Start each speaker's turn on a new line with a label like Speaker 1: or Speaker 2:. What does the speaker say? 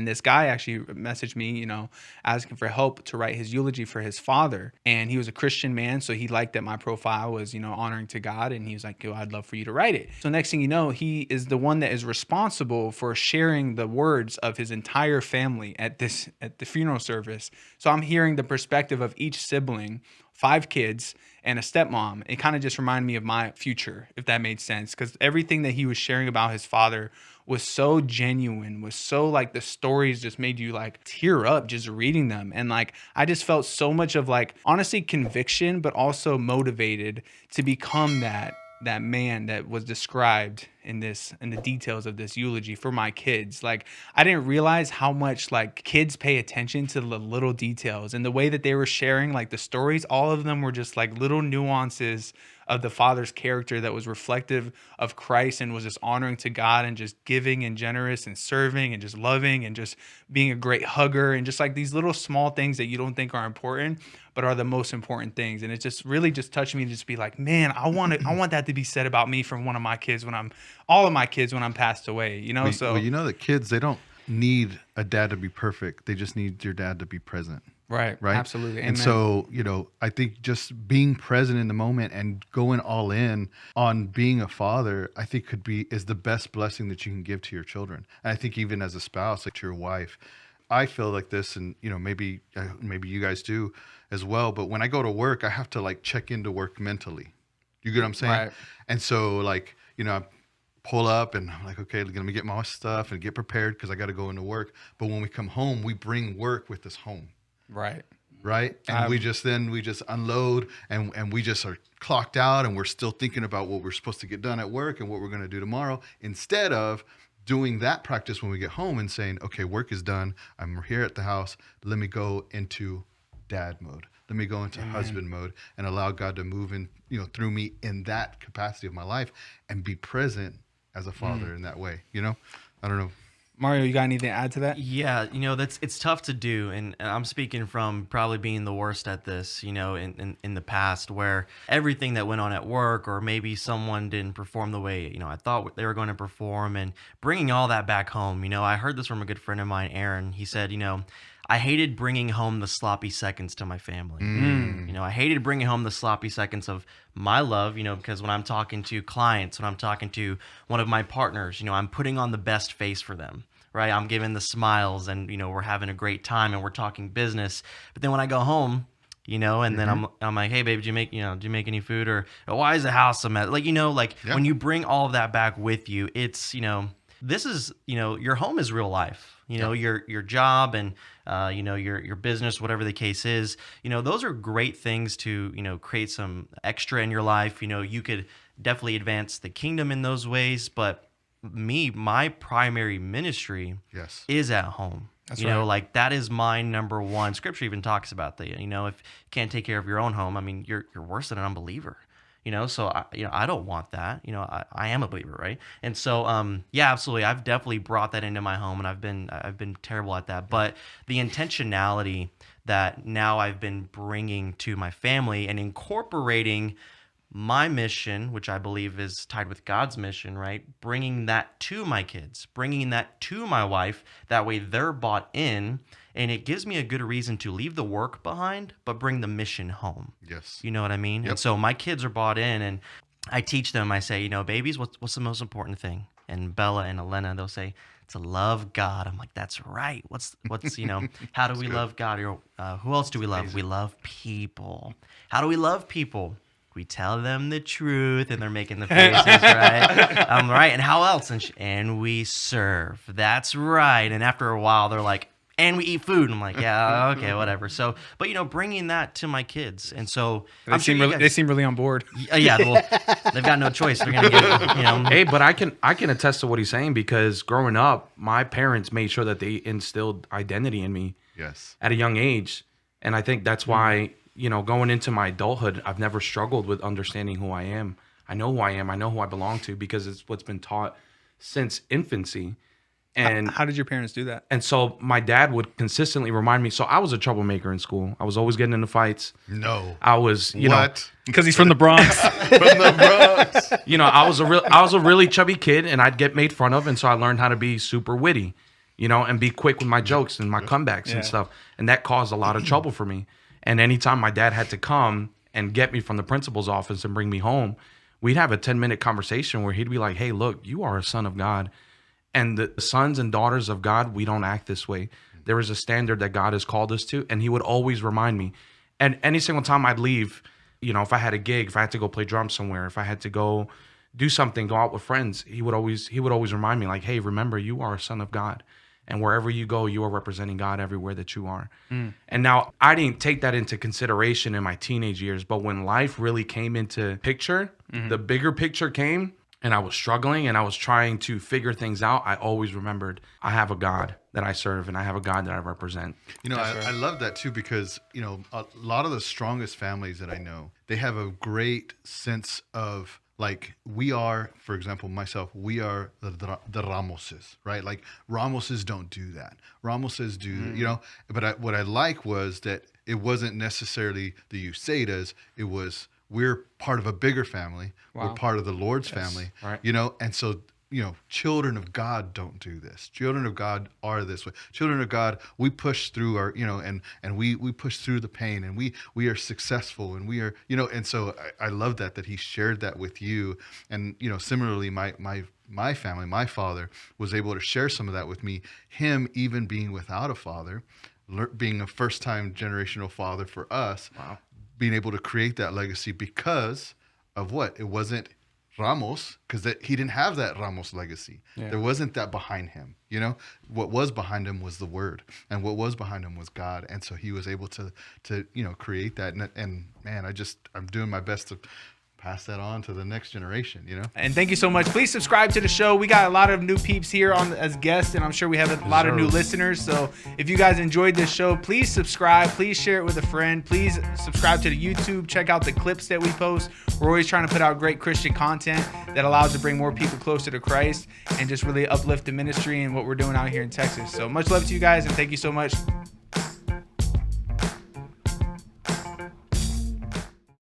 Speaker 1: this guy actually messaged me, asking for help to write his eulogy for his father. And he was a Christian man, so he liked that my profile was, honoring to God. And he was like, I'd love for you to write it. So next thing you know, he is the one that is responsible for sharing the words of his entire family at the funeral service. So I'm hearing the perspective of each sibling, 5 kids and a stepmom. It kind of just reminded me of my future, if that made sense, because everything that he was sharing about his father was so genuine, was so like the stories just made you like tear up just reading them. And like, I just felt so much of like, honestly, conviction, but also motivated to become that man that was described in the details of this eulogy for my kids. Like, I didn't realize how much like kids pay attention to the little details, and the way that they were sharing like the stories, all of them were just like little nuances of the father's character that was reflective of Christ and was just honoring to God and just giving and generous and serving and just loving and just being a great hugger, and just like these little small things that you don't think are important but are the most important things. And it just really just touched me to just be like, man, I want that to be said about me from one of my kids all of my kids when I'm passed away,
Speaker 2: Well, the kids, they don't need a dad to be perfect. They just need your dad to be present.
Speaker 1: Right. Absolutely. Amen.
Speaker 2: And so, I think just being present in the moment and going all in on being a father, I think is the best blessing that you can give to your children. And I think even as a spouse, like to your wife, I feel like this, and maybe you guys do as well. But when I go to work, I have to like check into work mentally. You get what I'm saying?
Speaker 1: Right.
Speaker 2: And so like, I pull up and I'm like, okay, let me get my stuff and get prepared because I got to go into work. But when we come home, we bring work with us home.
Speaker 1: Right.
Speaker 2: And we just unload and we just are clocked out, and we're still thinking about what we're supposed to get done at work and what we're going to do tomorrow, instead of doing that practice when we get home and saying, okay, work is done. I'm here at the house. Let me go into dad mode. Let me go into husband mode and allow God to move in, through me in that capacity of my life and be present as a father in that way. I don't know.
Speaker 1: Mario, you got anything to add to that?
Speaker 3: Yeah, it's tough to do, and I'm speaking from probably being the worst at this, in the past, where everything that went on at work, or maybe someone didn't perform the way I thought they were going to perform, and bringing all that back home. I heard this from a good friend of mine, Aaron. He said, I hated bringing home the sloppy seconds to my family. I hated bringing home the sloppy seconds of my love, because when I'm talking to clients, when I'm talking to one of my partners, I'm putting on the best face for them, right? I'm giving the smiles, and, we're having a great time and we're talking business. But then when I go home, and then I'm like, hey, babe, did you make any food? Or why is the house a mess? When you bring all of that back with you, it's, this is, your home is real life. Your job and, your business, whatever the case is, those are great things to, create some extra in your life. You could definitely advance the kingdom in those ways. But my primary ministry is at home. That's right. That is my number one. Scripture even talks about that. If you can't take care of your own home, I mean, you're worse than an unbeliever. So I don't want that. I am a believer, right? And so, absolutely, I've definitely brought that into my home, and I've been terrible at that. But the intentionality that now I've been bringing to my family and incorporating my mission, which I believe is tied with God's mission, right? Bringing that to my kids, bringing that to my wife. That way, they're bought in. And it gives me a good reason to leave the work behind, but bring the mission home.
Speaker 2: Yes.
Speaker 3: You know what I mean?
Speaker 2: Yep.
Speaker 3: And so my kids are bought in, and I teach them, I say, babies, what's the most important thing? And Bella and Elena, they'll say, to love God. I'm like, that's right. What's how do we love God? Who else do we love? We love people. How do we love people? We tell them the truth, and they're making the faces, right? I'm right. And how else? And we serve. That's right. And after a while, they're like, and we eat food. And I'm like, yeah, okay, whatever. So, but bringing that to my kids, and so
Speaker 1: they seem really on board.
Speaker 3: Yeah, well, they've got no choice. They're gonna get it,
Speaker 4: Hey, but I can attest to what he's saying, because growing up, my parents made sure that they instilled identity in me.
Speaker 2: Yes.
Speaker 4: At a young age, and I think that's why going into my adulthood, I've never struggled with understanding who I am. I know who I am. I know who I belong to, because it's what's been taught since infancy. And
Speaker 1: how did your parents do that?
Speaker 4: And so my dad would consistently remind me. So I was a troublemaker in school. I was always getting into fights.
Speaker 2: No.
Speaker 4: I was,
Speaker 1: because he's from the Bronx.
Speaker 2: From the Bronx.
Speaker 4: I was a really chubby kid, and I'd get made fun of, and so I learned how to be super witty. and be quick with my jokes and my comebacks and stuff. And that caused a lot of trouble for me. And anytime my dad had to come and get me from the principal's office and bring me home, we'd have a 10-minute conversation where he'd be like, hey, look, you are a son of God. And the sons and daughters of God, we don't act this way. There is a standard that God has called us to. And he would always remind me. And any single time I'd leave, if I had a gig, if I had to go play drums somewhere, if I had to go do something, go out with friends, he would always remind me, like, hey, remember, you are a son of God. And wherever you go, you are representing God everywhere that you are. And now I didn't take that into consideration in my teenage years, but when life really came into picture, the bigger picture came, and I was struggling and I was trying to figure things out, I always remembered I have a God that I serve and I have a God that I represent.
Speaker 2: I love that too, because, a lot of the strongest families that I know, they have a great sense of, like, we are, for example, myself, we are the Ramoses, right? Like, Ramoses don't do that. Ramoses do, but what I like was that it wasn't necessarily the Usadas. It was, we're part of a bigger family. We're part of the Lord's family,
Speaker 4: right.
Speaker 2: And so, children of God don't do this. Children of God are this way. Children of God, we push through our, and we push through the pain, and we are successful, and we are, and so I love that he shared that with you. And, similarly, my family, my father was able to share some of that with me. Him even being without a father, being a first-time generational father for us, being able to create that legacy because of what? It wasn't Ramos, because he didn't have that Ramos legacy. There wasn't that behind him. What was behind him was the Word, and what was behind him was God. And so he was able to create that. And man, I'm doing my best to pass that on to the next generation,
Speaker 1: And thank you so much. Please subscribe to the show. We got a lot of new peeps here as guests, and I'm sure we have a lot of new listeners. So if you guys enjoyed this show, please subscribe. Please share it with a friend. Please subscribe to the YouTube. Check out the clips that we post. We're always trying to put out great Christian content that allows to bring more people closer to Christ and just really uplift the ministry and what we're doing out here in Texas. So much love to you guys, and thank you so much.